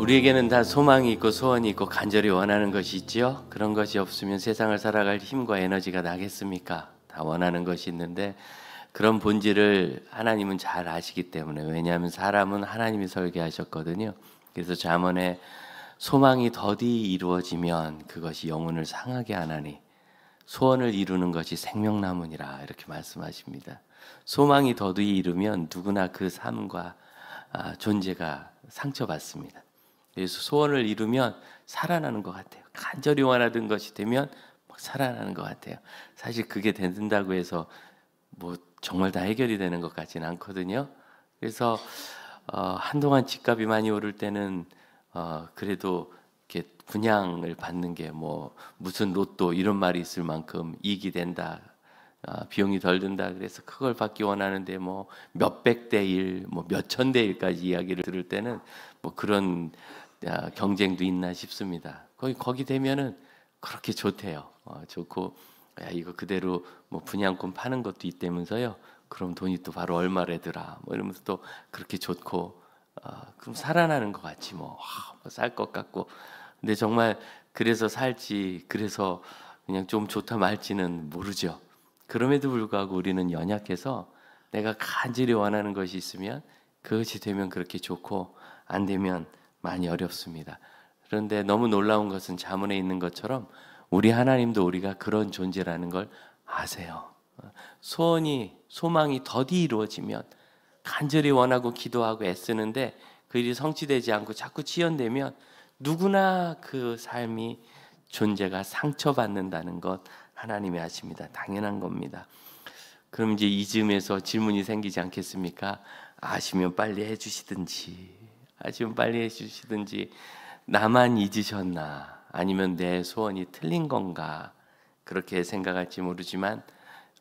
우리에게는 다 소망이 있고 소원이 있고 간절히 원하는 것이 있지요. 그런 것이 없으면 세상을 살아갈 힘과 에너지가 나겠습니까? 다 원하는 것이 있는데 그런 본질을 하나님은 잘 아시기 때문에, 왜냐하면 사람은 하나님이 설계하셨거든요. 그래서 잠언에 소망이 더디 이루어지면 그것이 영혼을 상하게 하나니 소원을 이루는 것이 생명나무니라, 이렇게 말씀하십니다. 소망이 더디 이루면 누구나 그 삶과 존재가 상처받습니다. 그래서 소원을 이루면 살아나는 것 같아요. 간절히 원하던 것이 되면 막 살아나는 것 같아요. 사실 그게 된다고 해서 뭐 정말 다 해결이 되는 것 같지는 않거든요. 그래서 한동안 집값이 많이 오를 때는 그래도 이렇게 분양을 받는 게 뭐 무슨 로또 이런 말이 있을 만큼 이익이 된다, 비용이 덜 든다, 그래서 그걸 받기 원하는데 뭐 몇백 대 일, 뭐 몇천 대 일까지 이야기를 들을 때는 뭐 그런 경쟁도 있나 싶습니다. 거기 되면은 그렇게 좋대요. 좋고, 야, 이거 그대로 뭐 분양권 파는 것도 있다면서요. 그럼 돈이 또 바로 얼마래더라, 뭐 이러면서 또 그렇게 좋고, 그럼 살아나는 것 같지 뭐 살 것 같고. 근데 정말 그래서 살지, 그래서 그냥 좀 좋다 말지는 모르죠. 그럼에도 불구하고 우리는 연약해서 내가 간절히 원하는 것이 있으면 그것이 되면 그렇게 좋고, 안 되면 많이 어렵습니다. 그런데 너무 놀라운 것은 잠언에 있는 것처럼 우리 하나님도 우리가 그런 존재라는 걸 아세요. 소망이 더디 이루어지면 간절히 원하고 기도하고 애쓰는데 그 일이 성취되지 않고 자꾸 지연되면 누구나 그 삶이, 존재가 상처받는다는 것 하나님이 아십니다. 당연한 겁니다. 그럼 이제 이쯤에서 질문이 생기지 않겠습니까? 아시면 빨리 해주시든지, 나만 잊으셨나, 아니면 내 소원이 틀린 건가, 그렇게 생각할지 모르지만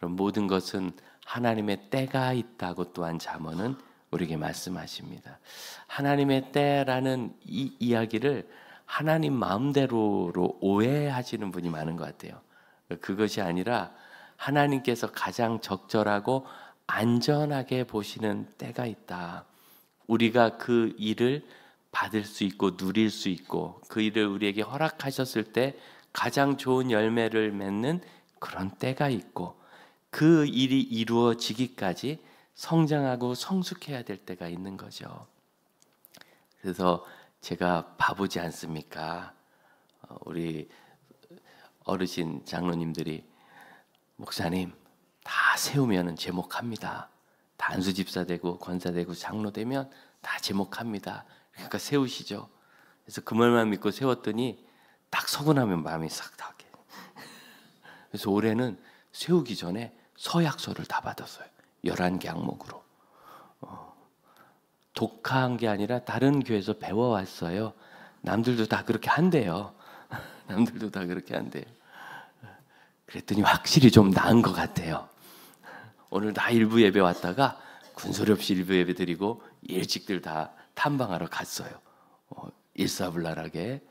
모든 것은 하나님의 때가 있다고 또한 잠언은 우리에게 말씀하십니다. 하나님의 때라는 이 이야기를 하나님 마음대로로 오해하시는 분이 많은 것 같아요. 그것이 아니라 하나님께서 가장 적절하고 안전하게 보시는 때가 있다. 우리가 그 일을 받을 수 있고 누릴 수 있고 그 일을 우리에게 허락하셨을 때 가장 좋은 열매를 맺는 그런 때가 있고, 그 일이 이루어지기까지 성장하고 성숙해야 될 때가 있는 거죠. 그래서 제가 바보지 않습니까? 우리 어르신 장로님들이, 목사님 다 세우면 제목합니다. 단수집사 되고 권사 되고 장로 되면 다 제목합니다. 그러니까 세우시죠. 그래서 그 말만 믿고 세웠더니 딱 서고 나면 마음이 싹 닿게. 그래서 올해는 세우기 전에 서약서를 다 받았어요. 11개 항목으로. 독학한 게 아니라 다른 교회에서 배워왔어요. 남들도 다 그렇게 한대요. 남들도 다 그렇게 한대요. 그랬더니 확실히 좀 나은 것 같아요. 오늘 다 일부 예배 왔다가 군소리 없이 일부 예배 드리고 일찍들 다 탐방하러 갔어요. 일사불란하게.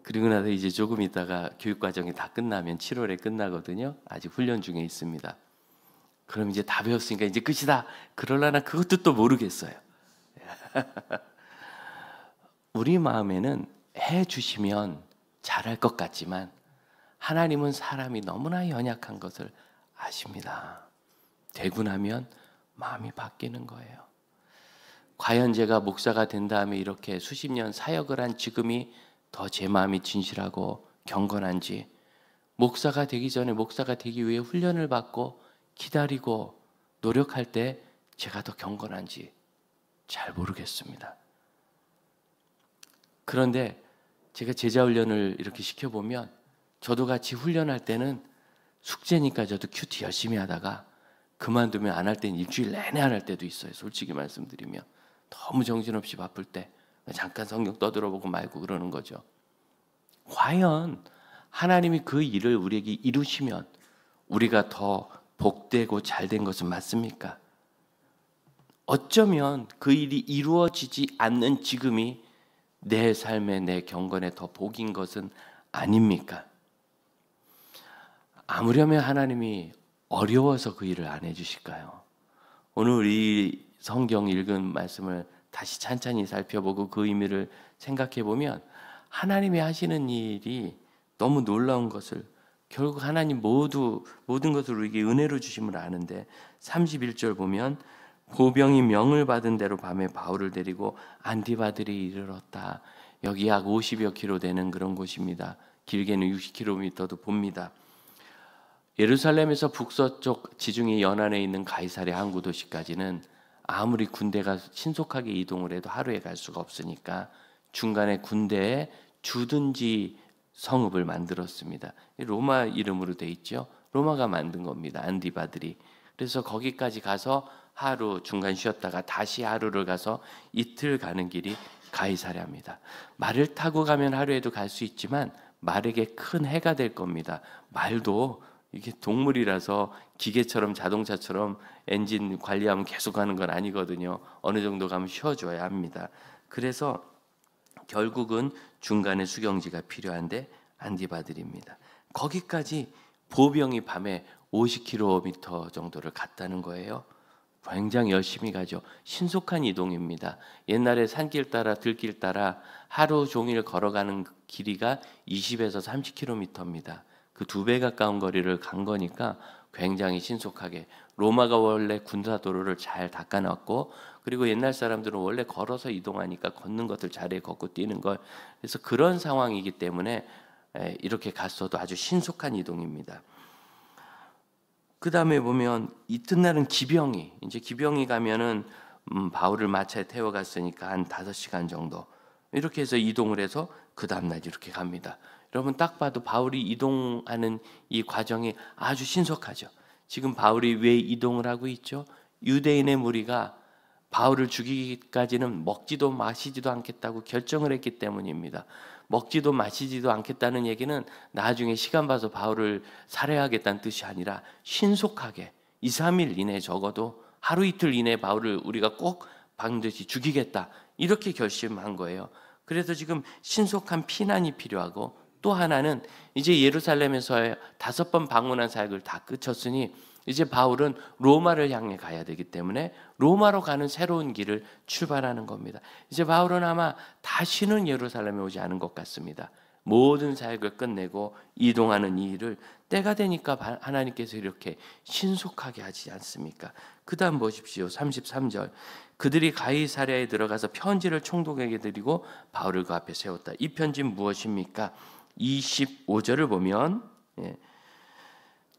그리고 나서 이제 조금 있다가 교육과정이 다 끝나면 7월에 끝나거든요. 아직 훈련 중에 있습니다. 그럼 이제 다 배웠으니까 이제 끝이다, 그럴라나 그것도 또 모르겠어요. 우리 마음에는 해주시면 잘할 것 같지만 하나님은 사람이 너무나 연약한 것을 아십니다. 되고 나면 마음이 바뀌는 거예요. 과연 제가 목사가 된 다음에 이렇게 수십 년 사역을 한 지금이 더 제 마음이 진실하고 경건한지, 목사가 되기 전에 목사가 되기 위해 훈련을 받고 기다리고 노력할 때 제가 더 경건한지 잘 모르겠습니다. 그런데 제가 제자 훈련을 이렇게 시켜보면 저도 같이 훈련할 때는 숙제니까 저도 큐티 열심히 하다가 그만두면 안 할 때는 일주일 내내 안 할 때도 있어요. 솔직히 말씀드리면 너무 정신없이 바쁠 때 잠깐 성경 떠들어보고 말고 그러는 거죠. 과연 하나님이 그 일을 우리에게 이루시면 우리가 더 복되고 잘된 것은 맞습니까? 어쩌면 그 일이 이루어지지 않는 지금이 내 삶에, 내 경건에 더 복인 것은 아닙니까? 아무려면 하나님이 어려워서 그 일을 안 해주실까요? 오늘 이 성경 읽은 말씀을 다시 찬찬히 살펴보고 그 의미를 생각해 보면 하나님이 하시는 일이 너무 놀라운 것을 결국 하나님 모든 것을 우리에게 은혜로 주심을 아는데 31절 보면 보병이 명을 받은 대로 밤에 바울을 데리고 안디바들이 이르렀다. 여기 약 50여 킬로 되는 그런 곳입니다. 길게는 60km도 봅니다. 예루살렘에서 북서쪽 지중해 연안에 있는 가이사랴 항구 도시까지는 아무리 군대가 신속하게 이동을 해도 하루에 갈 수가 없으니까 중간에 군대에 주둔지 성읍을 만들었습니다. 로마 이름으로 돼 있죠. 로마가 만든 겁니다. 안디바들이. 그래서 거기까지 가서 하루 중간 쉬었다가 다시 하루를 가서 이틀 가는 길이 가이사랴입니다. 말을 타고 가면 하루에도 갈 수 있지만 말에게 큰 해가 될 겁니다. 말도 이게 동물이라서 기계처럼 자동차처럼 엔진 관리하면 계속 가는 건 아니거든요. 어느 정도 가면 쉬어줘야 합니다. 그래서 결국은 중간에 수경지가 필요한데 안디바들입니다. 거기까지 보병이 밤에 50km 정도를 갔다는 거예요. 굉장히 열심히 가죠. 신속한 이동입니다. 옛날에 산길 따라 들길 따라 하루 종일 걸어가는 길이가 20에서 30km입니다. 그 2배 가까운 거리를 간 거니까 굉장히 신속하게 로마가 원래 군사도로를 잘 닦아놨고 그리고 옛날 사람들은 원래 걸어서 이동하니까 걷는 것들 잘해 걷고 뛰는 걸 그래서 그런 상황이기 때문에 이렇게 갔어도 아주 신속한 이동입니다. 그 다음에 보면 이튿날은 기병이 가면은 바울을 마차에 태워갔으니까 한 5시간 정도 이렇게 해서 이동을 해서 그 다음날 이렇게 갑니다. 여러분 딱 봐도 바울이 이동하는 이 과정이 아주 신속하죠. 지금 바울이 왜 이동을 하고 있죠? 유대인의 무리가 바울을 죽이기까지는 먹지도 마시지도 않겠다고 결정을 했기 때문입니다. 먹지도 마시지도 않겠다는 얘기는 나중에 시간 봐서 바울을 살해하겠다는 뜻이 아니라 신속하게 2, 3일 이내 적어도 하루 이틀 이내 바울을 우리가 꼭 반드시 죽이겠다 이렇게 결심한 거예요. 그래서 지금 신속한 피난이 필요하고 또 하나는 이제 예루살렘에서 5번 방문한 사역을 다 끝쳤으니 이제 바울은 로마를 향해 가야 되기 때문에 로마로 가는 새로운 길을 출발하는 겁니다. 이제 바울은 아마 다시는 예루살렘에 오지 않은 것 같습니다. 모든 사역을 끝내고 이동하는 이 일을 때가 되니까 하나님께서 이렇게 신속하게 하지 않습니까? 그 다음 보십시오. 33절 그들이 가이사랴에 들어가서 편지를 총독에게 드리고 바울을 그 앞에 세웠다. 이 편지는 무엇입니까? 25절을 보면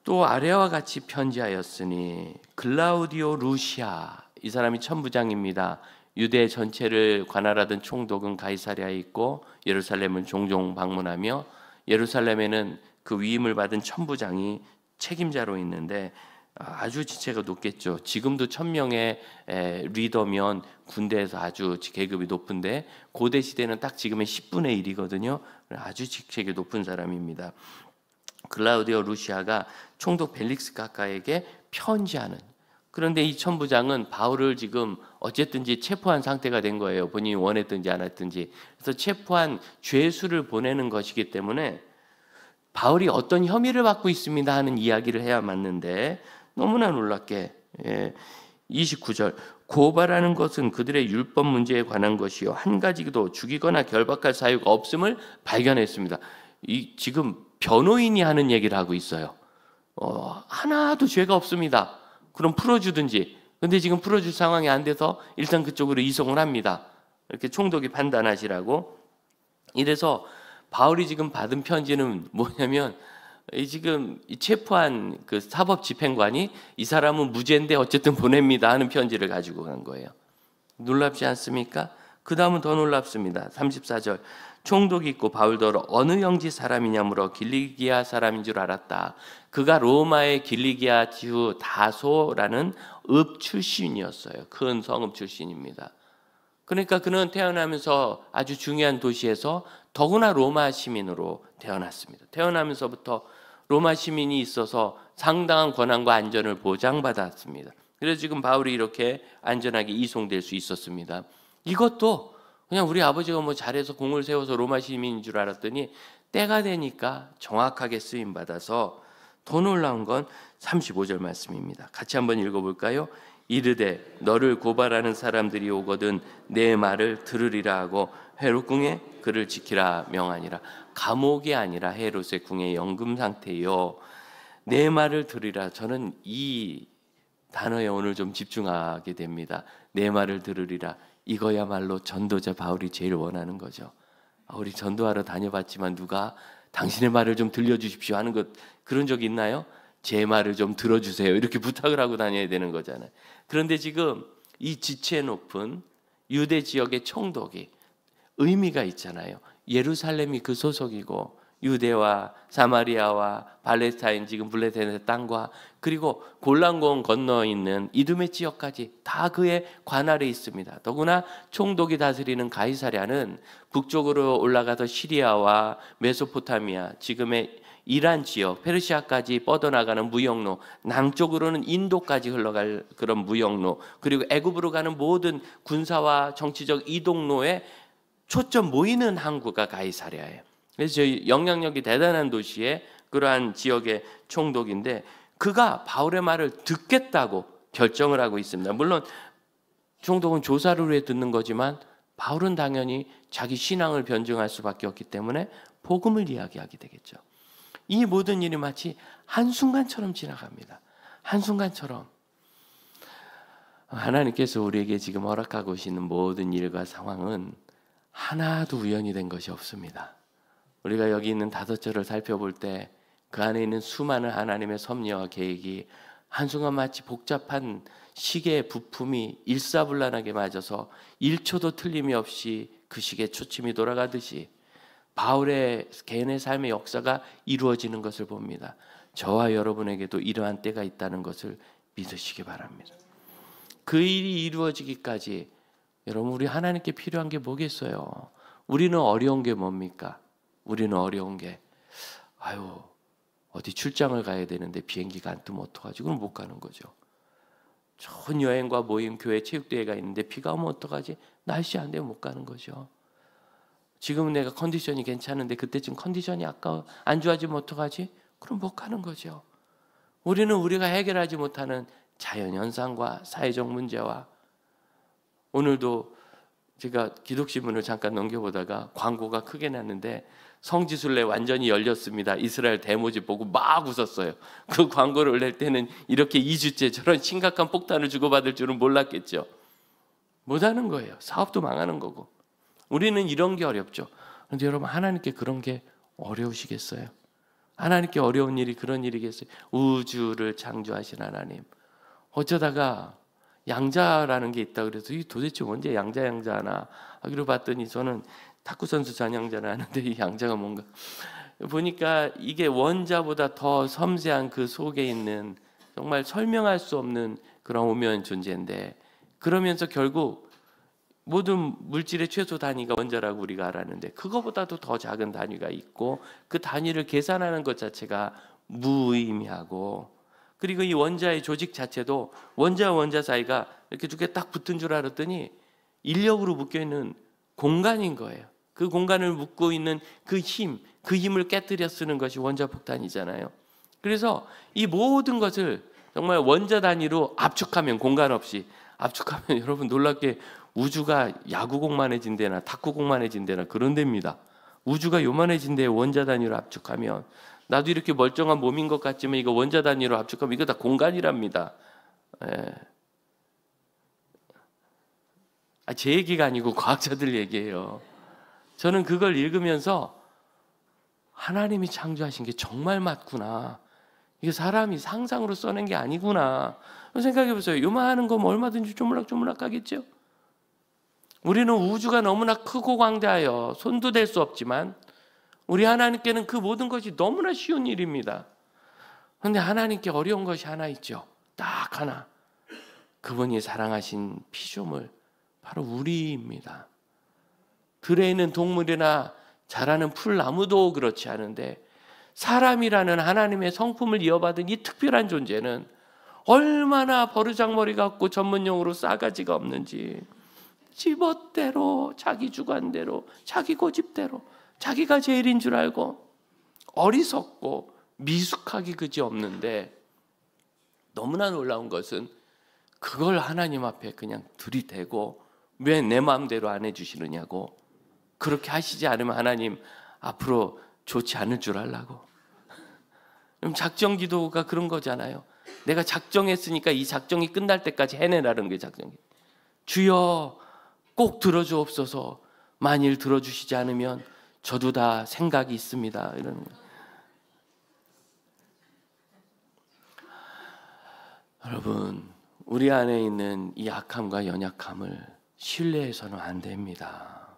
또 아래와 같이 편지하였으니 글라우디오 루시아 이 사람이 천부장입니다. 유대 전체를 관할하던 총독은 가이사랴에 있고 예루살렘을 종종 방문하며 예루살렘에는 그 위임을 받은 천부장이 책임자로 있는데 아주 지체가 높겠죠. 지금도 1000명의 리더면 군대에서 아주 계급이 높은데 고대 시대는 딱 지금의 10분의 1이거든요. 아주 직책이 높은 사람입니다. 글라우디오 루시아가 총독 벨릭스 가까에게 편지하는 그런데 이 천부장은 바울을 지금 어쨌든지 체포한 상태가 된 거예요. 본인이 원했든지 안 했든지. 그래서 체포한 죄수를 보내는 것이기 때문에 바울이 어떤 혐의를 받고 있습니다 하는 이야기를 해야 맞는데 너무나 놀랍게 29절 고발하는 것은 그들의 율법 문제에 관한 것이요 한 가지도 죽이거나 결박할 사유가 없음을 발견했습니다. 이 지금 변호인이 하는 얘기를 하고 있어요. 하나도 죄가 없습니다. 그럼 풀어주든지. 근데 지금 풀어줄 상황이 안 돼서 일단 그쪽으로 이송을 합니다. 이렇게 총독이 판단하시라고. 이래서 바울이 지금 받은 편지는 뭐냐면 지금 체포한 그 사법집행관이 이 사람은 무죄인데 어쨌든 보냅니다 하는 편지를 가지고 간 거예요. 놀랍지 않습니까? 그 다음은 더 놀랍습니다. 34절 총독이 있고 바울도 어느 영지 사람이냐 물어 길리기아 사람인 줄 알았다. 그가 로마의 길리기아 지후 다소라는 읍 출신이었어요. 큰 성읍 출신입니다. 그러니까 그는 태어나면서 아주 중요한 도시에서 더구나 로마 시민으로 태어났습니다. 태어나면서부터 로마 시민이 있어서 상당한 권한과 안전을 보장받았습니다. 그래서 지금 바울이 이렇게 안전하게 이송될 수 있었습니다. 이것도 그냥 우리 아버지가 뭐 잘해서 공을 세워서 로마 시민인 줄 알았더니 때가 되니까 정확하게 쓰임받아서 더 놀라운 건 35절 말씀입니다. 같이 한번 읽어볼까요? 이르되 너를 고발하는 사람들이 오거든 내 말을 들으리라 하고 헤롯 궁에 그를 지키라 명하니라. 감옥이 아니라 헤롯의 궁의 연금 상태요. 내 말을 들으리라. 저는 이 단어에 오늘 좀 집중하게 됩니다. 내 말을 들으리라. 이거야말로 전도자 바울이 제일 원하는 거죠. 우리 전도하러 다녀봤지만 누가 당신의 말을 좀 들려주십시오 하는 것 그런 적 있나요? 제 말을 좀 들어주세요 이렇게 부탁을 하고 다녀야 되는 거잖아요. 그런데 지금 이 지체 높은 유대 지역의 총독이 의미가 있잖아요. 예루살렘이 그 소속이고 유대와 사마리아와 팔레스타인 지금 블레셋의 땅과 그리고 골란공 건너 있는 이두메 지역까지 다 그의 관할에 있습니다. 더구나 총독이 다스리는 가이사랴는 북쪽으로 올라가서 시리아와 메소포타미아 지금의 이란 지역 페르시아까지 뻗어나가는 무역로, 남쪽으로는 인도까지 흘러갈 그런 무역로, 그리고 애굽으로 가는 모든 군사와 정치적 이동로에 초점 모이는 항구가 가이사랴예요. 그래서 저희 영향력이 대단한 도시의 그러한 지역의 총독인데 그가 바울의 말을 듣겠다고 결정을 하고 있습니다. 물론 총독은 조사를 위해 듣는 거지만 바울은 당연히 자기 신앙을 변증할 수밖에 없기 때문에 복음을 이야기하게 되겠죠. 이 모든 일이 마치 한순간처럼 지나갑니다. 한순간처럼. 하나님께서 우리에게 지금 허락하고 계시는 모든 일과 상황은 하나도 우연이 된 것이 없습니다. 우리가 여기 있는 5절을 살펴볼 때 그 안에 있는 수많은 하나님의 섭리와 계획이 한순간 마치 복잡한 시계의 부품이 일사불란하게 맞아서 1초도 틀림이 없이 그 시계에 초침이 돌아가듯이 바울의 개인의 삶의 역사가 이루어지는 것을 봅니다. 저와 여러분에게도 이러한 때가 있다는 것을 믿으시기 바랍니다. 그 일이 이루어지기까지 여러분 우리 하나님께 필요한 게 뭐겠어요? 우리는 어려운 게 뭡니까? 우리는 어려운 게 어디 출장을 가야 되는데 비행기가 안 뜨면 어떡하지? 그럼 못 가는 거죠. 좋은 여행과 모임, 교회 체육대회가 있는데 비가 오면 어떡하지? 날씨 안 되면 못 가는 거죠. 지금은 내가 컨디션이 괜찮은데 그때쯤 컨디션이 아까워 안 좋아지면 어떡하지? 그럼 못 가는 거죠. 우리는 우리가 해결하지 못하는 자연현상과 사회적 문제와 오늘도 제가 기독신문을 잠깐 넘겨보다가 광고가 크게 났는데 성지순례 완전히 열렸습니다. 이스라엘 대모집 보고 막 웃었어요. 그 광고를 낼 때는 이렇게 2주째 저런 심각한 폭탄을 주고받을 줄은 몰랐겠죠. 못하는 거예요. 사업도 망하는 거고. 우리는 이런 게 어렵죠. 그런데 여러분 하나님께 그런 게 어려우시겠어요? 하나님께 어려운 일이 그런 일이겠어요? 우주를 창조하신 하나님. 어쩌다가 양자라는 게 있다 그래서 이 도대체 언제 양자 하나 하기로 봤더니 저는 탁구 선수 전향자를 하는데 이 양자가 뭔가 보니까 이게 원자보다 더 섬세한 그 속에 있는 정말 설명할 수 없는 그런 오묘한 존재인데 그러면서 결국 모든 물질의 최소 단위가 원자라고 우리가 알았는데 그거보다도 더 작은 단위가 있고 그 단위를 계산하는 것 자체가 무의미하고 그리고 이 원자의 조직 자체도 원자와 원자 사이가 이렇게 두 개 딱 붙은 줄 알았더니 인력으로 묶여있는 공간인 거예요. 그 공간을 묶고 있는 그 힘을 깨뜨려 쓰는 것이 원자폭탄이잖아요. 그래서 이 모든 것을 정말 원자 단위로 압축하면 공간 없이 압축하면 여러분 놀랍게 우주가 야구공만해진대나 탁구공만해진대나 그런 데입니다. 우주가 요만해진대 원자 단위로 압축하면 나도 이렇게 멀쩡한 몸인 것 같지만 이거 원자 단위로 압축하면 이거 다 공간이랍니다. 제 얘기가 아니고 과학자들 얘기예요. 저는 그걸 읽으면서 하나님이 창조하신 게 정말 맞구나. 이게 사람이 상상으로 써낸 게 아니구나. 생각해 보세요. 요만한 거 얼마든지 조물락조물락 하겠죠. 우리는 우주가 너무나 크고 광대하여 손도 댈 수 없지만 우리 하나님께는 그 모든 것이 너무나 쉬운 일입니다. 그런데 하나님께 어려운 것이 하나 있죠. 딱 하나. 그분이 사랑하신 피조물 바로 우리입니다. 들에 있는 동물이나 자라는 풀나무도 그렇지 않은데 사람이라는 하나님의 성품을 이어받은 이 특별한 존재는 얼마나 버르장머리 같고 전문용어로 싸가지가 없는지 지멋대로 자기 주관대로 자기 고집대로 자기가 제일인 줄 알고 어리석고 미숙하기 그지 없는데 너무나 놀라운 것은 그걸 하나님 앞에 그냥 들이대고 왜 내 마음대로 안 해주시느냐고. 그렇게 하시지 않으면 하나님 앞으로 좋지 않을 줄 알라고. 그럼 작정 기도가 그런 거잖아요. 내가 작정했으니까 이 작정이 끝날 때까지 해내라는 게 작정이. 주여 꼭 들어주옵소서. 만일 들어주시지 않으면 저도 다 생각이 있습니다. 이러는 거예요. 여러분, 우리 안에 있는 이 악함과 연약함을 신뢰해서는 안 됩니다.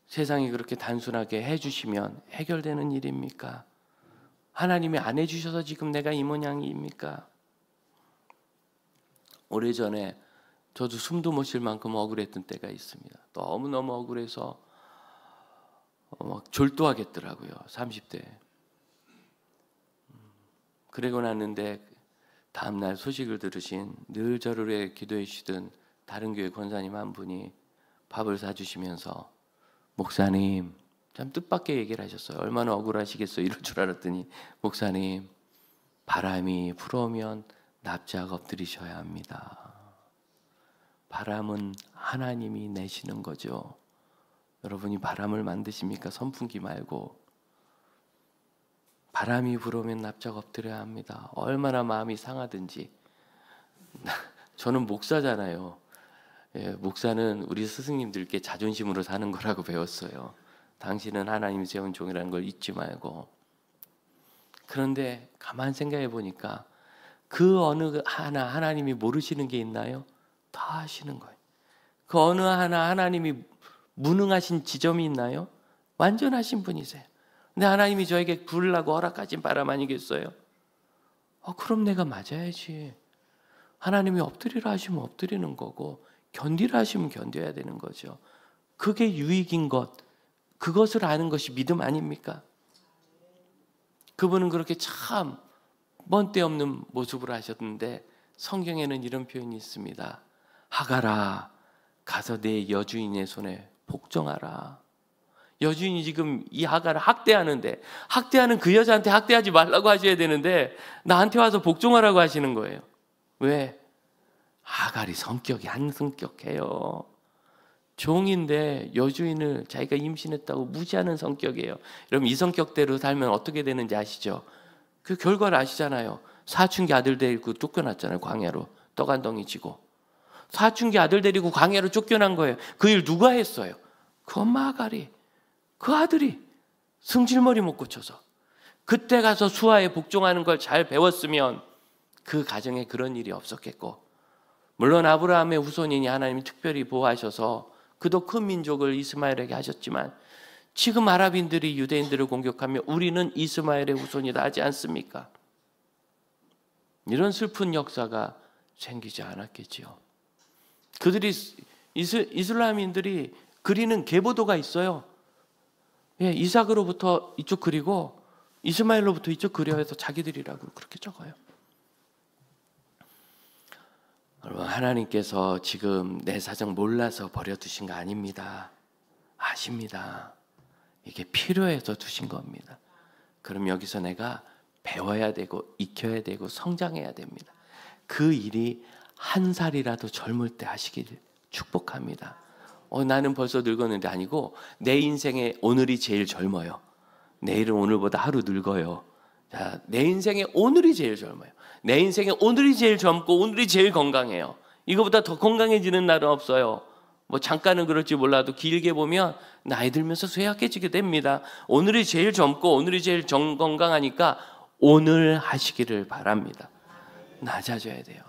세상이 그렇게 단순하게 해주시면 해결되는 일입니까? 하나님이 안 해주셔서 지금 내가 이 모양입니까? 오래전에 저도 숨도 못 쉴 만큼 억울했던 때가 있습니다. 너무너무 억울해서 막 졸도하겠더라고요. 30대. 그러고 났는데 다음날 소식을 들으신 늘 저를 위해 기도해 주시던 다른 교회 권사님 한 분이 밥을 사주시면서 목사님, 참 뜻밖의 얘기를 하셨어요. 얼마나 억울하시겠어요. 이럴 줄 알았더니 목사님, 바람이 불어오면 납작 엎드리셔야 합니다. 바람은 하나님이 내시는 거죠. 여러분이 바람을 만드십니까? 선풍기 말고. 바람이 불어오면 납작 엎드려야 합니다. 얼마나 마음이 상하든지. 저는 목사잖아요. 예, 목사는 우리 스승님들께 자존심으로 사는 거라고 배웠어요. 당신은 하나님이 세운 종이라는 걸 잊지 말고. 그런데 가만 생각해 보니까 그 어느 하나 하나님이 모르시는 게 있나요? 다 아시는 거예요. 그 어느 하나 하나님이 무능하신 지점이 있나요? 완전하신 분이세요. 근데 하나님이 저에게 부르라고 허락하신 바람 아니겠어요? 그럼 내가 맞아야지. 하나님이 엎드리라 하시면 엎드리는 거고 견디라 하시면 견뎌야 되는 거죠. 그게 유익인 것, 그것을 아는 것이 믿음 아닙니까? 그분은 그렇게 참 먼 데 없는 모습으로 하셨는데 성경에는 이런 표현이 있습니다. 하가라, 가서 내 여주인의 손에 복종하라. 여주인이 지금 이 하가를 학대하는데 학대하는 그 여자한테 학대하지 말라고 하셔야 되는데 나한테 와서 복종하라고 하시는 거예요. 왜? 하갈이 성격이 한성격해요. 종인데 여주인을 자기가 임신했다고 무시하는 성격이에요. 여러분 이 성격대로 살면 어떻게 되는지 아시죠? 그 결과를 아시잖아요. 사춘기 아들 데리고 쫓겨났잖아요. 광야로 떡 한 덩이 지고. 사춘기 아들 데리고 광야로 쫓겨난 거예요. 그 일 누가 했어요? 그 엄마 하갈이. 그 아들이 승질머리 못 고쳐서. 그때 가서 수하에 복종하는 걸 잘 배웠으면 그 가정에 그런 일이 없었겠고, 물론 아브라함의 후손이니 하나님이 특별히 보호하셔서 그도 큰 민족을 이스마엘에게 하셨지만 지금 아랍인들이 유대인들을 공격하며 우리는 이스마엘의 후손이다 하지 않습니까? 이런 슬픈 역사가 생기지 않았겠지요. 그들이 이슬람인들이 그리는 계보도가 있어요. 예, 이삭으로부터 이쪽 그리고 이스마엘로부터 이쪽 그려 해서 자기들이라고 그렇게 적어요. 여러분, 하나님께서 지금 내 사정 몰라서 버려두신 거 아닙니다. 아십니다. 이게 필요해서 두신 겁니다. 그럼 여기서 내가 배워야 되고 익혀야 되고 성장해야 됩니다. 그 일이 한 살이라도 젊을 때 하시길 축복합니다. 나는 벌써 늙었는데 아니고 내 인생에 오늘이 제일 젊어요. 내일은 오늘보다 하루 늙어요. 자, 내 인생에 오늘이 제일 젊어요. 내 인생에 오늘이 제일 젊고 오늘이 제일 건강해요. 이거보다 더 건강해지는 날은 없어요. 뭐 잠깐은 그럴지 몰라도 길게 보면 나이 들면서 쇠약해지게 됩니다. 오늘이 제일 젊고 오늘이 제일 건강하니까 오늘 하시기를 바랍니다. 낮아져야 돼요.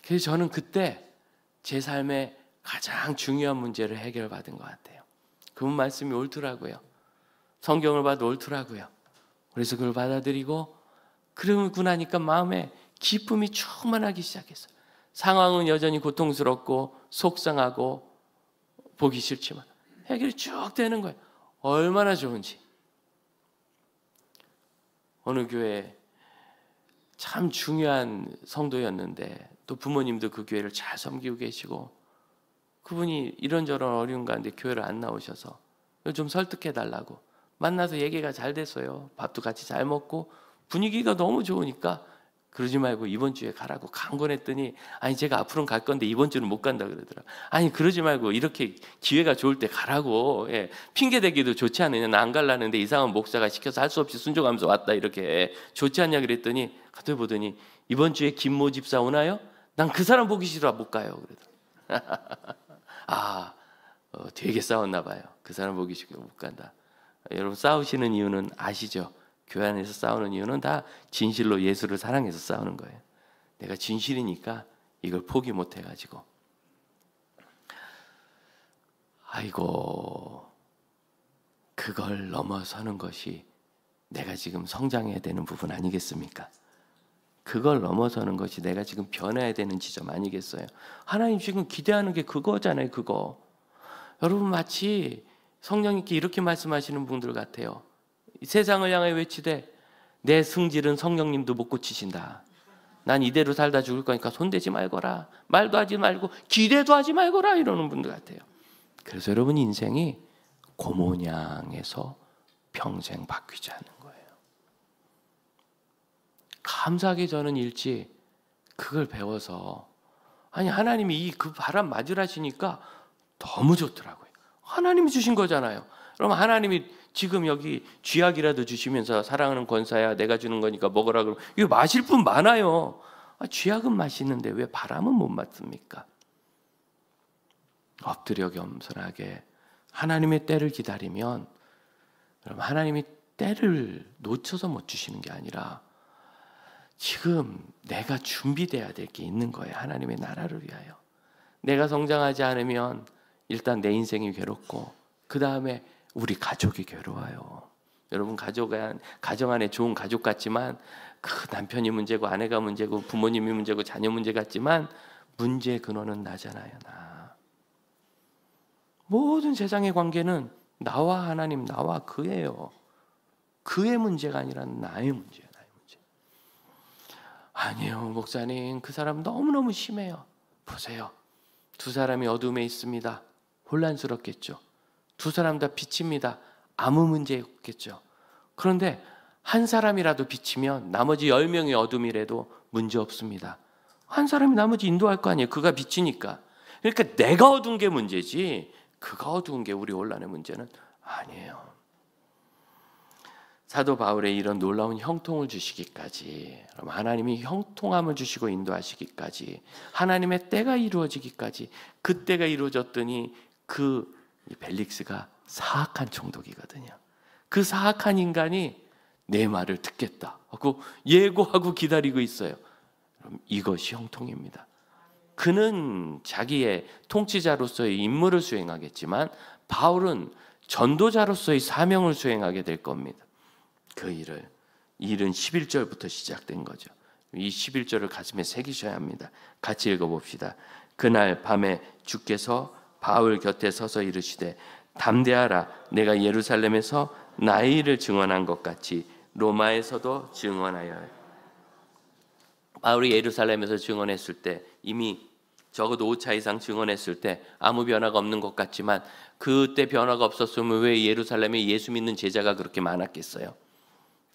그래서 저는 그때 제 삶에 가장 중요한 문제를 해결받은 것 같아요. 그분 말씀이 옳더라고요. 성경을 봐도 옳더라고요. 그래서 그걸 받아들이고 그러고 나니까 마음에 기쁨이 충만하기 시작했어요. 상황은 여전히 고통스럽고 속상하고 보기 싫지만 해결이 쭉 되는 거예요. 얼마나 좋은지. 어느 교회 참 중요한 성도였는데 또 부모님도 그 교회를 잘 섬기고 계시고 그분이 이런저런 어려운 가운데 교회를 안 나오셔서 좀 설득해달라고 만나서 얘기가 잘 됐어요. 밥도 같이 잘 먹고 분위기가 너무 좋으니까 그러지 말고 이번 주에 가라고 강권했더니 아니 제가 앞으로는 갈 건데 이번 주는 못 간다 그러더라. 아니 그러지 말고 이렇게 기회가 좋을 때 가라고. 예. 핑계 대기도 좋지 않느냐. 나 안 갈라는데 이상한 목사가 시켜서 할 수 없이 순종하면서 왔다 이렇게 좋지 않냐 그랬더니 갔더니 보더니 이번 주에 김모 집사 오나요? 난 그 사람 보기 싫어 못 가요 그러더라. 되게 싸웠나 봐요. 그 사람 보기 싫어 못 간다. 여러분 싸우시는 이유는 아시죠? 교회 안에서 싸우는 이유는 다 진실로 예수를 사랑해서 싸우는 거예요. 내가 진실이니까 이걸 포기 못 해가지고. 아이고, 그걸 넘어서는 것이 내가 지금 성장해야 되는 부분 아니겠습니까? 그걸 넘어서는 것이 내가 지금 변해야 되는 지점 아니겠어요? 하나님 지금 기대하는 게 그거잖아요, 그거. 여러분 마치 성령님께 이렇게 말씀하시는 분들 같아요. 세상을 향해 외치되 내 승질은 성령님도 못 고치신다. 난 이대로 살다 죽을 거니까 손대지 말거라. 말도 하지 말고 기대도 하지 말거라 이러는 분들 같아요. 그래서 여러분 인생이 고모냥에서 평생 바뀌지 않는 거예요. 감사하게 저는 일찍 그걸 배워서 아니 하나님이 그 바람 맞으라시니까 너무 좋더라고요. 하나님이 주신 거잖아요. 그럼 하나님이 지금 여기 쥐약이라도 주시면서 사랑하는 권사야 내가 주는 거니까 먹으라 그러면 이거 마실 분 많아요. 쥐약은 맛있는데 왜 바람은 못 맞습니까? 엎드려 겸손하게 하나님의 때를 기다리면 여러분 하나님이 때를 놓쳐서 못 주시는 게 아니라 지금 내가 준비돼야 될 게 있는 거예요. 하나님의 나라를 위하여. 내가 성장하지 않으면 일단 내 인생이 괴롭고 그 다음에 우리 가족이 괴로워요. 여러분 가정 안에 좋은 가족 같지만 그 남편이 문제고 아내가 문제고 부모님이 문제고 자녀 문제 같지만 문제의 근원은 나잖아요. 나. 모든 세상의 관계는 나와 하나님, 나와 그예요. 그의 문제가 아니라 나의 문제예요. 나의 문제. 아니요 목사님 그 사람 너무너무 심해요. 보세요. 두 사람이 어둠에 있습니다. 혼란스럽겠죠. 두 사람 다 비칩니다. 아무 문제 없겠죠. 그런데 한 사람이라도 비치면 나머지 10명의 어둠이라도 문제 없습니다. 한 사람이 나머지 인도할 거 아니에요. 그가 비치니까. 그러니까 내가 어두운 게 문제지 그가 어두운 게 우리 혼란의 문제는 아니에요. 사도 바울의 이런 놀라운 형통을 주시기까지 하나님이 형통함을 주시고 인도하시기까지 하나님의 때가 이루어지기까지 그 때가 이루어졌더니 그 벨릭스가 사악한 총독이거든요. 그 사악한 인간이 내 말을 듣겠다 하고 예고하고 기다리고 있어요. 그럼 이것이 형통입니다. 그는 자기의 통치자로서의 임무를 수행하겠지만 바울은 전도자로서의 사명을 수행하게 될 겁니다. 그 일은 11절부터 시작된 거죠. 이 11절을 가슴에 새기셔야 합니다. 같이 읽어봅시다. 그날 밤에 주께서 바울 곁에 서서 이르시되 담대하라. 내가 예루살렘에서 나의 일을 증언한 것 같이 로마에서도 증언하여. 바울이 예루살렘에서 증언했을 때 이미 적어도 5차 이상 증언했을 때 아무 변화가 없는 것 같지만 그때 변화가 없었으면 왜 예루살렘에 예수 믿는 제자가 그렇게 많았겠어요?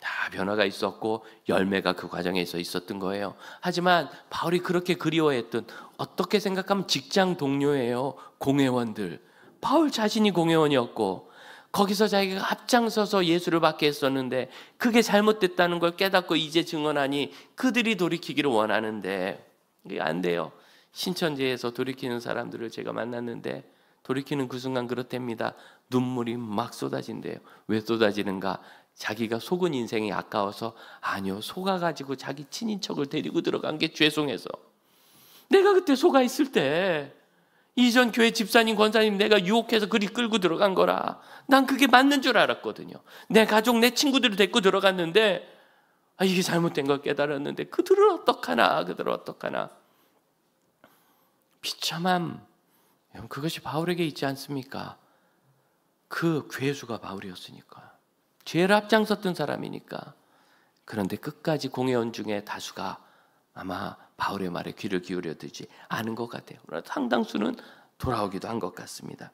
다 변화가 있었고 열매가 그 과정에 있었던 거예요. 하지만 바울이 그렇게 그리워했던 어떻게 생각하면 직장 동료예요. 공회원들. 바울 자신이 공회원이었고 거기서 자기가 앞장서서 예수를 받게 했었는데 그게 잘못됐다는 걸 깨닫고 이제 증언하니 그들이 돌이키기를 원하는데 이게 안 돼요. 신천지에서 돌이키는 사람들을 제가 만났는데 돌이키는 그 순간 그렇답니다. 눈물이 막 쏟아진대요. 왜 쏟아지는가? 자기가 속은 인생이 아까워서 아니요 속아가지고 자기 친인척을 데리고 들어간 게 죄송해서 내가 그때 속아 있을 때 이전 교회 집사님 권사님 내가 유혹해서 그리 끌고 들어간 거라 난 그게 맞는 줄 알았거든요. 내 가족 내 친구들을 데리고 들어갔는데 이게 잘못된 걸 깨달았는데 그들은 어떡하나 그들은 어떡하나 비참함 그것이 바울에게 있지 않습니까? 그 괴수가 바울이었으니까 죄를 앞장섰던 사람이니까. 그런데 끝까지 공회원 중에 다수가 아마 바울의 말에 귀를 기울여 두지 않은 것 같아요. 그러나 상당수는 돌아오기도 한 것 같습니다.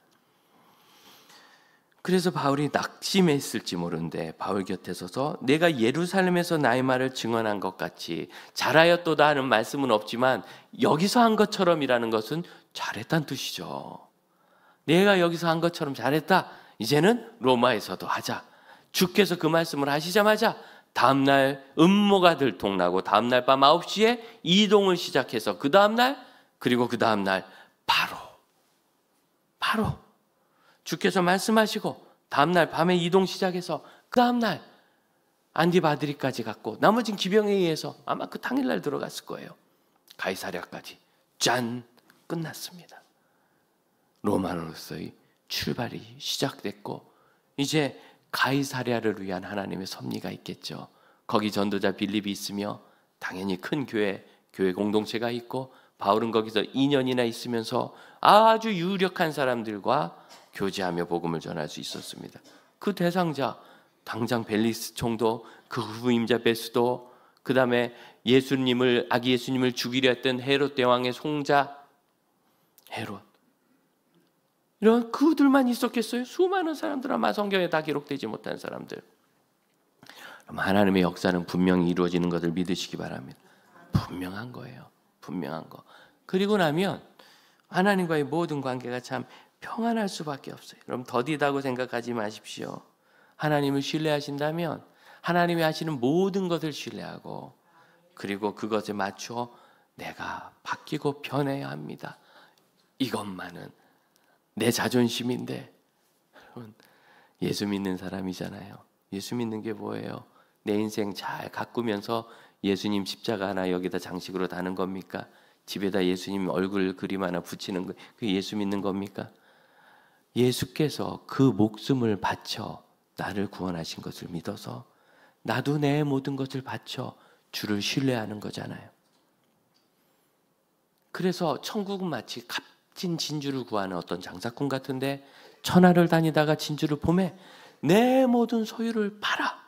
그래서 바울이 낙심했을지 모르는데 바울 곁에 서서 내가 예루살렘에서 나의 말을 증언한 것 같이 잘하였도다 하는 말씀은 없지만 여기서 한 것처럼이라는 것은 잘했다는 뜻이죠. 내가 여기서 한 것처럼 잘했다. 이제는 로마에서도 하자. 주께서 그 말씀을 하시자마자 다음날 음모가 들통나고 다음날 밤 9시에 이동을 시작해서 그 다음날 그리고 그 다음날 바로 주께서 말씀하시고 다음날 밤에 이동 시작해서 그 다음날 안디바드리까지 갔고 나머진 기병에 의해서 아마 그 당일날 들어갔을 거예요. 가이사랴까지 짠 끝났습니다. 로마로서의 출발이 시작됐고 이제 가이사랴를 위한 하나님의 섭리가 있겠죠. 거기 전도자 빌립이 있으며 당연히 큰 교회 공동체가 있고 바울은 거기서 2년이나 있으면서 아주 유력한 사람들과 교제하며 복음을 전할 수 있었습니다. 그 대상자 당장 벨리스 총도 그 후임자 베스도 그 다음에 아기 예수님을 죽이려 했던 헤롯 대왕의 송자 헤롯 이런 그들만 있었겠어요? 수많은 사람들 아마 성경에 다 기록되지 못한 사람들. 그럼 하나님의 역사는 분명히 이루어지는 것을 믿으시기 바랍니다. 분명한 거예요. 분명한 거. 그리고 나면 하나님과의 모든 관계가 참 평안할 수밖에 없어요. 그럼 더디다고 생각하지 마십시오. 하나님을 신뢰하신다면 하나님이 하시는 모든 것을 신뢰하고 그리고 그것에 맞춰 내가 바뀌고 변해야 합니다. 이것만은 내 자존심인데 여러분 예수 믿는 사람이잖아요. 예수 믿는 게 뭐예요? 내 인생 잘 가꾸면서 예수님 십자가 하나 여기다 장식으로 다는 겁니까? 집에다 예수님 얼굴 그림 하나 붙이는 거 그게 예수 믿는 겁니까? 예수께서 그 목숨을 바쳐 나를 구원하신 것을 믿어서 나도 내 모든 것을 바쳐 주를 신뢰하는 거잖아요. 그래서 천국은 마치 값진 진주를 구하는 어떤 장사꾼 같은데 천하를 다니다가 진주를 보매 내 모든 소유를 팔아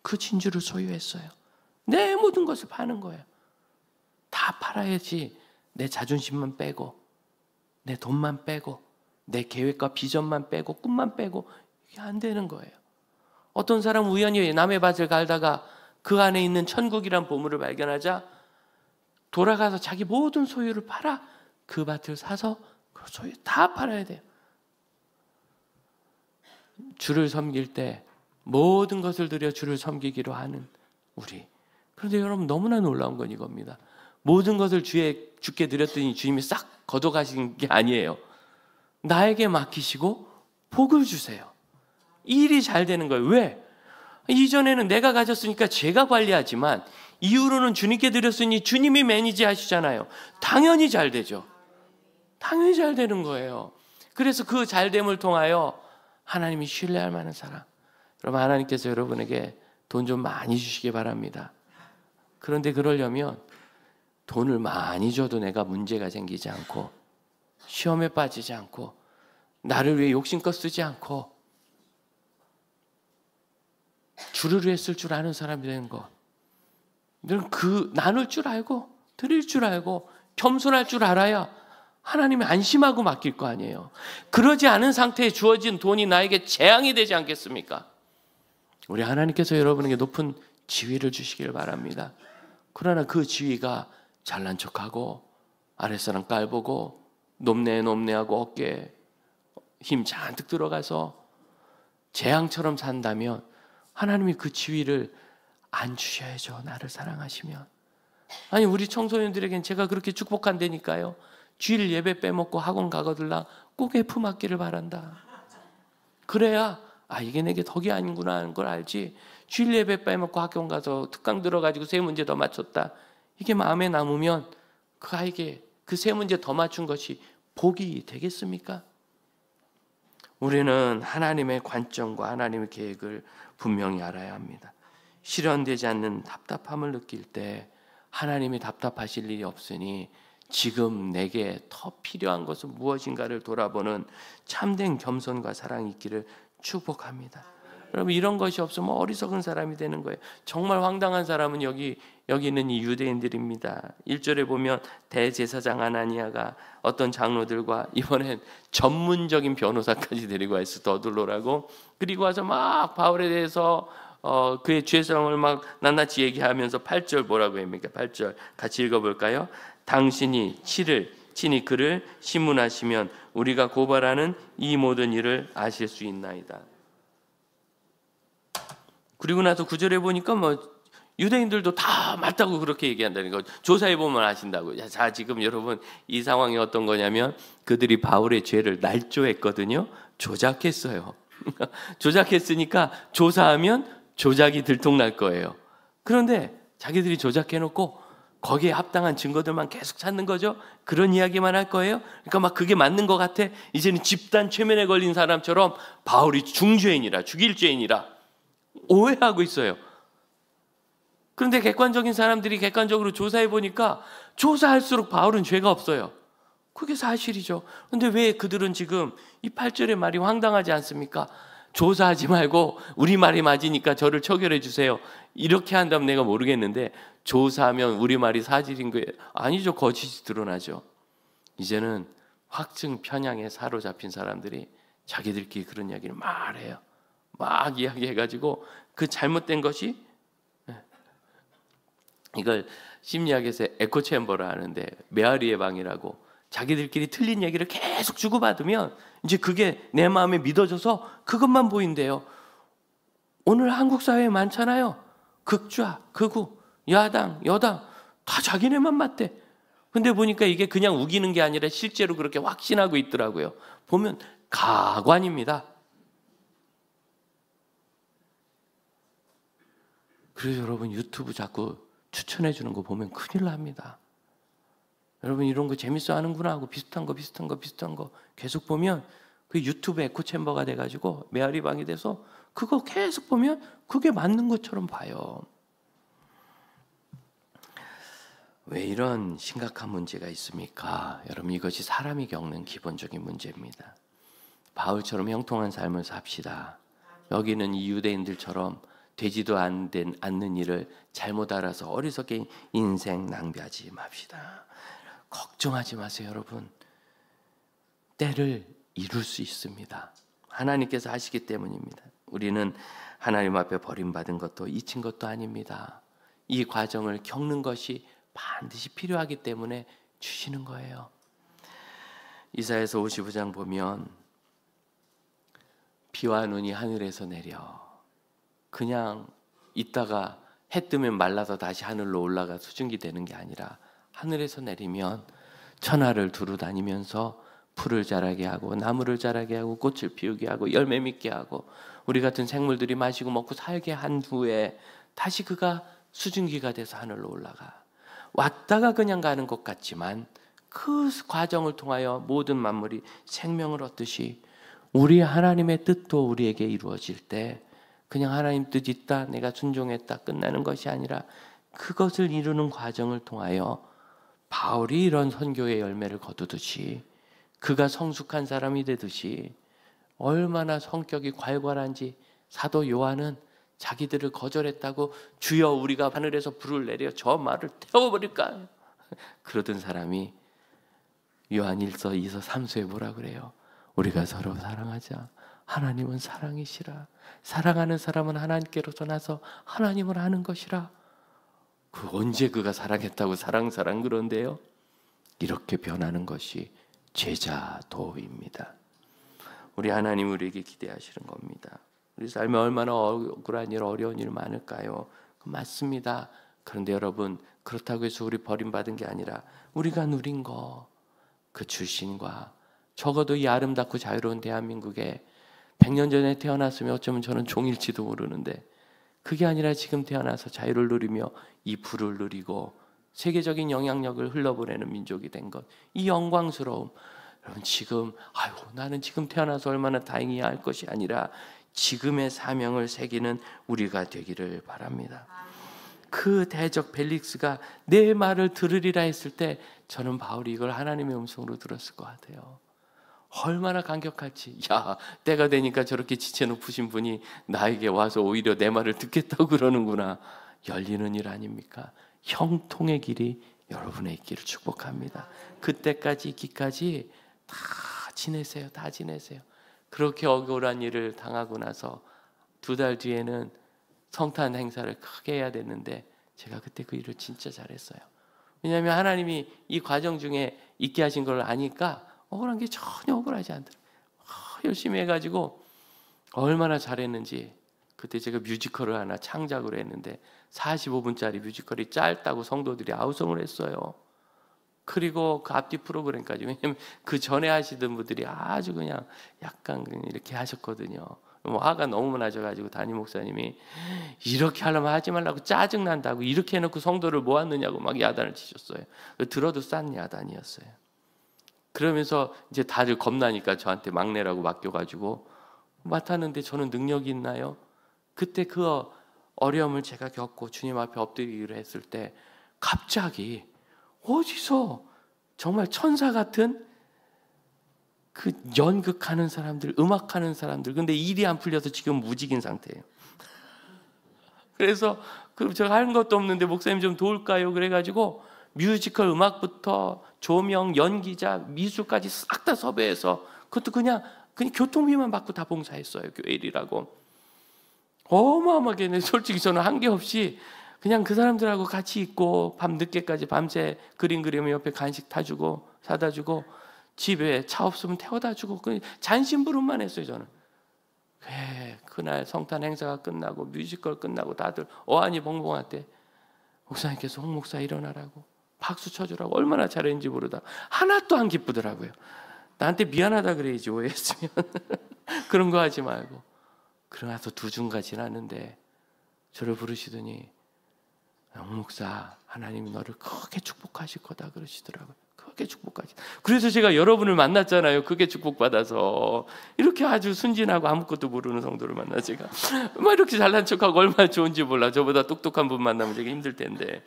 그 진주를 소유했어요. 내 모든 것을 파는 거예요. 다 팔아야지 내 자존심만 빼고 내 돈만 빼고 내 계획과 비전만 빼고 꿈만 빼고 이게 안 되는 거예요. 어떤 사람은 우연히 남의 밭을 갈다가 그 안에 있는 천국이란 보물을 발견하자 돌아가서 자기 모든 소유를 팔아 그 밭을 사서 그 소유 다 팔아야 돼요. 주를 섬길 때 모든 것을 들여 주를 섬기기로 하는 우리. 그런데 여러분 너무나 놀라운 건 이겁니다. 모든 것을 주께 드렸더니 주님이 싹 걷어가신 게 아니에요. 나에게 맡기시고 복을 주세요. 일이 잘 되는 거예요. 왜? 이전에는 내가 가졌으니까 제가 관리하지만 이후로는 주님께 드렸으니 주님이 매니지 하시잖아요. 당연히 잘 되죠. 당연히 잘 되는 거예요. 그래서 그 잘됨을 통하여 하나님이 신뢰할 만한 사람. 여러분 하나님께서 여러분에게 돈 좀 많이 주시기 바랍니다. 그런데 그러려면 돈을 많이 줘도 내가 문제가 생기지 않고 시험에 빠지지 않고 나를 위해 욕심껏 쓰지 않고 주를 위해 쓸 줄 아는 사람이 되는 것. 그 나눌 줄 알고 드릴 줄 알고 겸손할 줄 알아야 하나님이 안심하고 맡길 거 아니에요. 그러지 않은 상태에 주어진 돈이 나에게 재앙이 되지 않겠습니까? 우리 하나님께서 여러분에게 높은 지위를 주시기를 바랍니다. 그러나 그 지위가 잘난 척하고 아랫사람 깔보고 높네하고 어깨에 힘 잔뜩 들어가서 재앙처럼 산다면 하나님이 그 지위를 안 주셔야죠. 나를 사랑하시면. 아니 우리 청소년들에겐 제가 그렇게 축복한다니까요. 주일 예배 빼먹고 학원 가거들라 꼭 F 맞기를 바란다. 그래야 이게 내게 덕이 아닌구나 하는 걸 알지. 주일 예배 빼먹고 학원 가서 특강 들어가지고 세 문제 더 맞췄다. 이게 마음에 남으면 그 아이에게 그 세 문제 더 맞춘 것이 복이 되겠습니까? 우리는 하나님의 관점과 하나님의 계획을 분명히 알아야 합니다. 실현되지 않는 답답함을 느낄 때 하나님이 답답하실 일이 없으니 지금 내게 더 필요한 것은 무엇인가를 돌아보는 참된 겸손과 사랑이 있기를 축복합니다. 여러분 이런 것이 없으면 어리석은 사람이 되는 거예요. 정말 황당한 사람은 여기 있는 이 유대인들입니다. 1절에 보면 대제사장 아나니아가 어떤 장로들과 이번엔 전문적인 변호사까지 데리고 와서 더둘러라고, 그리고 와서 막 바울에 대해서 그의 죄성을 막 낱낱이 얘기하면서 8절 뭐라고 합니까? 8절 같이 읽어볼까요? 당신이 친히 그를 신문하시면 우리가 고발하는 이 모든 일을 아실 수 있나이다. 그리고 나서 9절에 보니까 유대인들도 다 맞다고 그렇게 얘기한다는 거, 조사해보면 아신다고. 자, 지금 여러분 이 상황이 어떤 거냐면 그들이 바울의 죄를 날조했거든요. 조작했어요. 조작했으니까 조사하면 조작이 들통날 거예요. 그런데 자기들이 조작해놓고 거기에 합당한 증거들만 계속 찾는 거죠. 그런 이야기만 할 거예요. 그러니까 막 그게 맞는 것 같아. 이제는 집단 최면에 걸린 사람처럼 바울이 중죄인이라, 죽일 죄인이라 오해하고 있어요. 그런데 객관적인 사람들이 객관적으로 조사해 보니까 조사할수록 바울은 죄가 없어요. 그게 사실이죠. 그런데 왜 그들은 지금 이 8절의 말이 황당하지 않습니까? 조사하지 말고 우리 말이 맞으니까 저를 처결해 주세요. 이렇게 한다면 내가 모르겠는데, 조사하면 우리 말이 사실인 거예요. 아니죠. 거짓이 드러나죠. 이제는 확증 편향에 사로잡힌 사람들이 자기들끼리 그런 이야기를 말해요. 막 이야기해가지고 그 잘못된 것이, 이걸 심리학에서 에코챔버라 하는데, 메아리의 방이라고, 자기들끼리 틀린 얘기를 계속 주고받으면 이제 그게 내 마음에 믿어져서 그것만 보인대요. 오늘 한국 사회에 많잖아요. 극좌, 극우, 야당, 여당 다 자기네만 맞대. 근데 보니까 이게 그냥 우기는 게 아니라 실제로 그렇게 확신하고 있더라고요. 보면 가관입니다. 그래서 여러분 유튜브 자꾸 추천해 주는 거 보면 큰일 납니다. 여러분 이런 거 재밌어 하는구나 하고 비슷한 거 계속 보면 그 유튜브 에코챔버가 돼가지고 메아리방이 돼서 그거 계속 보면 그게 맞는 것처럼 봐요. 왜 이런 심각한 문제가 있습니까? 여러분 이것이 사람이 겪는 기본적인 문제입니다. 바울처럼 형통한 삶을 삽시다. 여기는 이 유대인들처럼 되지도 않는 일을 잘못 알아서 어리석게 인생 낭비하지 맙시다. 걱정하지 마세요, 여러분. 때를 이룰 수 있습니다. 하나님께서 하시기 때문입니다. 우리는 하나님 앞에 버림받은 것도 잊힌 것도 아닙니다. 이 과정을 겪는 것이 반드시 필요하기 때문에 주시는 거예요. 이사야서 55장 보면 비와 눈이 하늘에서 내려 그냥 있다가 해 뜨면 말라서 다시 하늘로 올라가 수증기 되는 게 아니라 하늘에서 내리면 천하를 두루 다니면서 풀을 자라게 하고 나무를 자라게 하고 꽃을 피우게 하고 열매 맺게 하고 우리 같은 생물들이 마시고 먹고 살게 한 후에 다시 그가 수증기가 돼서 하늘로 올라가. 왔다가 그냥 가는 것 같지만 그 과정을 통하여 모든 만물이 생명을 얻듯이 우리 하나님의 뜻도 우리에게 이루어질 때 그냥 하나님 뜻 있다 내가 순종했다 끝나는 것이 아니라 그것을 이루는 과정을 통하여 바울이 이런 선교의 열매를 거두듯이 그가 성숙한 사람이 되듯이 얼마나 성격이 괄괄한지 사도 요한은 자기들을 거절했다고 주여 우리가 하늘에서 불을 내려 저 말을 태워버릴까 그러던 사람이 요한 1서 2서 3서에 뭐라 그래요? 우리가 서로 사랑하자. 하나님은 사랑이시라. 사랑하는 사람은 하나님께로서 나서 하나님을 아는 것이라. 그 언제 그가 사랑했다고 사랑 그런데요? 이렇게 변하는 것이 제자도입니다. 우리 하나님 우리에게 기대하시는 겁니다. 우리 삶에 얼마나 억울한 일, 어려운 일 많을까요? 맞습니다. 그런데 여러분 그렇다고 해서 우리 버림받은 게 아니라 우리가 누린 거, 그 출신과 적어도 이 아름답고 자유로운 대한민국에 100년 전에 태어났으면 어쩌면 저는 종일지도 모르는데 그게 아니라 지금 태어나서 자유를 누리며 이 부를 누리고 세계적인 영향력을 흘러보내는 민족이 된 것, 이 영광스러움. 여러분 지금 나는 지금 태어나서 얼마나 다행이야 할 것이 아니라 지금의 사명을 새기는 우리가 되기를 바랍니다. 그 대적 벨릭스가 내 말을 들으리라 했을 때 저는 바울이 이걸 하나님의 음성으로 들었을 것 같아요. 얼마나 감격할지. 야, 때가 되니까 저렇게 지체 높으신 분이 나에게 와서 오히려 내 말을 듣겠다고 그러는구나. 열리는 일 아닙니까? 형통의 길이 여러분의 있기를 축복합니다. 그때까지 있기까지 다 지내세요. 다 지내세요. 그렇게 억울한 일을 당하고 나서 2달 뒤에는 성탄 행사를 크게 해야 되는데 제가 그때 그 일을 진짜 잘했어요. 왜냐하면 하나님이 이 과정 중에 있게 하신 걸 아니까 억울한 게 전혀 억울하지 않더라고요. 열심히 해가지고 얼마나 잘했는지. 그때 제가 뮤지컬을 하나 창작을 했는데 45분짜리 뮤지컬이 짧다고 성도들이 아우성을 했어요. 그리고 그 앞뒤 프로그램까지. 왜냐하면 그 전에 하시던 분들이 아주 그냥 약간 이렇게 하셨거든요. 화가 너무 나셔가지고 담임 목사님이 이렇게 하려면 하지 말라고, 짜증난다고, 이렇게 해놓고 성도를 모았느냐고 막 야단을 치셨어요. 들어도 싼 야단이었어요. 그러면서 이제 다들 겁나니까 저한테 막내라고 맡겨가지고 맡았는데 저는 능력이 있나요? 그때 그 어려움을 제가 겪고 주님 앞에 엎드리기로 했을 때 갑자기 어디서 정말 천사 같은 그 연극하는 사람들, 음악하는 사람들, 근데 일이 안 풀려서 지금 무직인 상태예요. 그래서 그럼 제가 하는 것도 없는데 목사님 좀 도울까요? 그래가지고 뮤지컬 음악부터 조명, 연기자, 미술까지 싹 다 섭외해서 그것도 그냥 교통비만 받고 다 봉사했어요. 교회 일이라고. 어마어마하게. 솔직히 저는 한 게 없이 그냥 그 사람들하고 같이 있고 밤 늦게까지 밤새 그림 그리면 옆에 간식 타주고 사다 주고 집에 차 없으면 태워다 주고 잔심부름만 했어요. 저는. 그날 성탄 행사가 끝나고 뮤지컬 끝나고 다들 어안이 벙벙할 때 목사님께서 홍 목사 일어나라고 박수 쳐주라고 얼마나 잘했는지 모르다 하나도 안 기쁘더라고요. 나한테 미안하다 그래야지, 오해했으면. 그런 거 하지 말고. 그러나서 2주가 지났는데 저를 부르시더니 홍 목사, 하나님이 너를 크게 축복하실 거다 그러시더라고요. 크게 축복하시. 그래서 제가 여러분을 만났잖아요. 크게 축복받아서. 이렇게 아주 순진하고 아무것도 모르는 성도를 만나 제가 막 이렇게 잘난 척하고 얼마나 좋은지 몰라. 저보다 똑똑한 분 만나면 되게 힘들 텐데.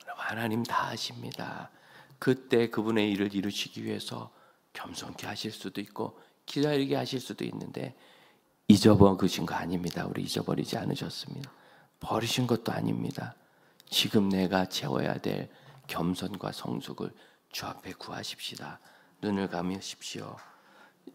하나님 다 아십니다. 그때 그분의 일을 이루시기 위해서 겸손케 하실 수도 있고 기다리게 하실 수도 있는데 잊어버리신 거 아닙니다. 우리 잊어버리지 않으셨습니다. 버리신 것도 아닙니다. 지금 내가 채워야 될 겸손과 성숙을 주 앞에 구하십시다. 눈을 감으십시오.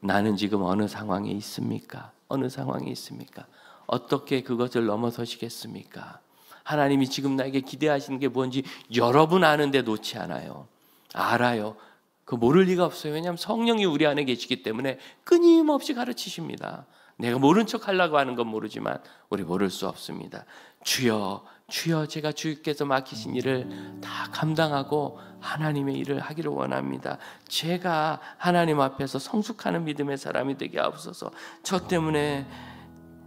나는 지금 어느 상황에 있습니까? 어느 상황에 있습니까? 어떻게 그것을 넘어서시겠습니까? 하나님이 지금 나에게 기대하시는 게 뭔지 여러분 아는데 놓지 않아요. 알아요. 그 모를 리가 없어요. 왜냐하면 성령이 우리 안에 계시기 때문에 끊임없이 가르치십니다. 내가 모른 척 하려고 하는 건 모르지만 우리 모를 수 없습니다. 주여, 주여, 제가 주께서 맡기신 일을 다 감당하고 하나님의 일을 하기를 원합니다. 제가 하나님 앞에서 성숙하는 믿음의 사람이 되게 하옵소서. 저 때문에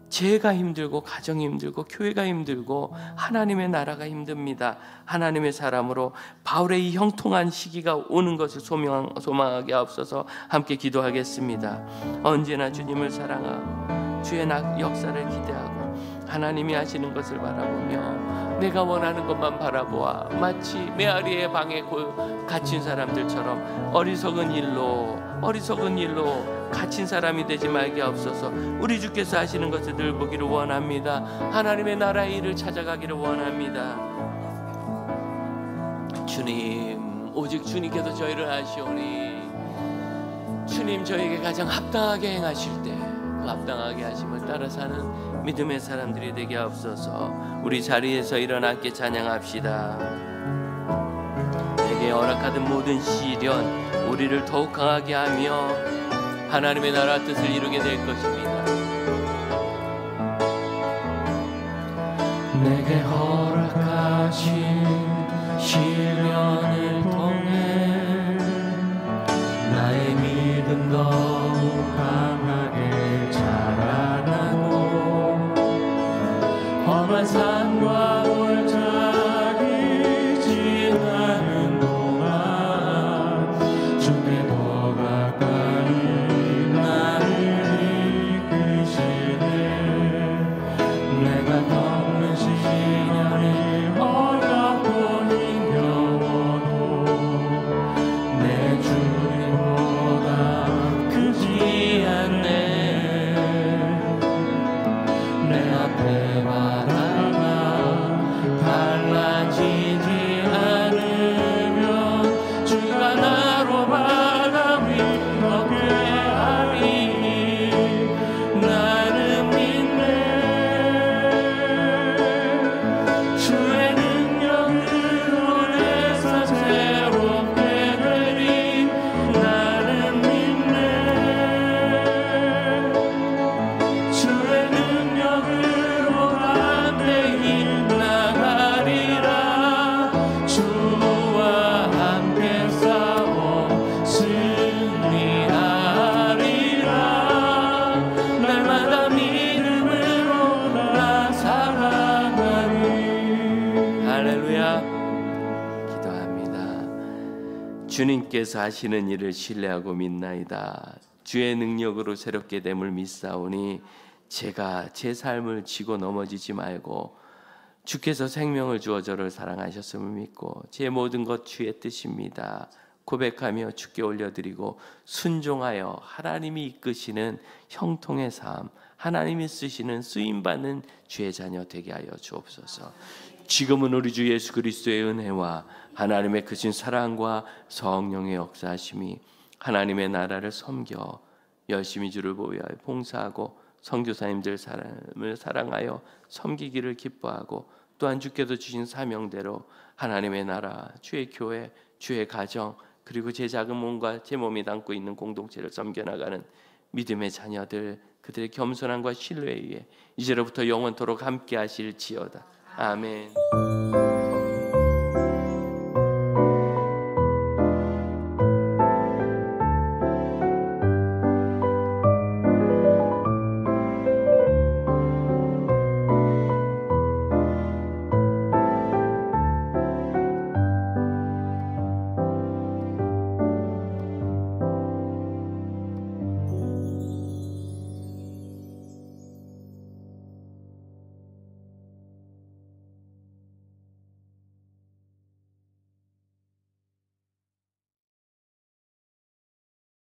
제가 힘들고 가정이 힘들고 교회가 힘들고 하나님의 나라가 힘듭니다. 하나님의 사람으로 바울의 이 형통한 시기가 오는 것을 소망하게 하옵소서. 함께 기도하겠습니다. 언제나 주님을 사랑하고 주의 역사를 기대하고 하나님이 하시는 것을 바라보며 내가 원하는 것만 바라보아 마치 메아리의 방에 갇힌 사람들처럼 어리석은 일로 갇힌 사람이 되지 말게 하옵소서. 우리 주께서 하시는 것을 늘 보기를 원합니다. 하나님의 나라의 일을 찾아가기를 원합니다. 주님, 오직 주님께서 저희를 아시오니 주님 저에게 가장 합당하게 행하실 때 그 합당하게 하심을 따라 사는 믿음의 사람들이 되게 하옵소서. 우리 자리에서 일어나게 찬양합시다. 내게 허락하던 모든 시련 우리를 더욱 강하게 하며 하나님의 나라 뜻을 이루게 될 것입니다. 내게 허락하신 시련을 통해 나의 믿음 더욱 강하게 자라나고 험한 산과 골짜기 지나는 동안 주께 더 가까이 나를 이끄시네. 내가 겪는 시련이 어렵고 힘겨워도 주님께서 하시는 일을 신뢰하고 믿나이다. 주의 능력으로 새롭게 됨을 믿사오니 제가 제 삶을 지고 넘어지지 말고 주께서 생명을 주어 저를 사랑하셨음을 믿고 제 모든 것 주의 뜻입니다 고백하며 주께 올려드리고 순종하여 하나님이 이끄시는 형통의 삶, 하나님이 쓰시는 쓰임받는 주의 자녀 되게 하여 주옵소서. 지금은 우리 주 예수 그리스도의 은혜와 하나님의 크신 사랑과 성령의 역사하심이 하나님의 나라를 섬겨 열심히 주를 보호하여 봉사하고 선교사님들 사람을 사랑하여 섬기기를 기뻐하고 또한 주께서 주신 사명대로 하나님의 나라, 주의 교회, 주의 가정 그리고 제 작은 몸과 제 몸이 담고 있는 공동체를 섬겨나가는 믿음의 자녀들 그들의 겸손함과 신뢰에 의해 이제로부터 영원토록 함께 하실지어다. 아멘.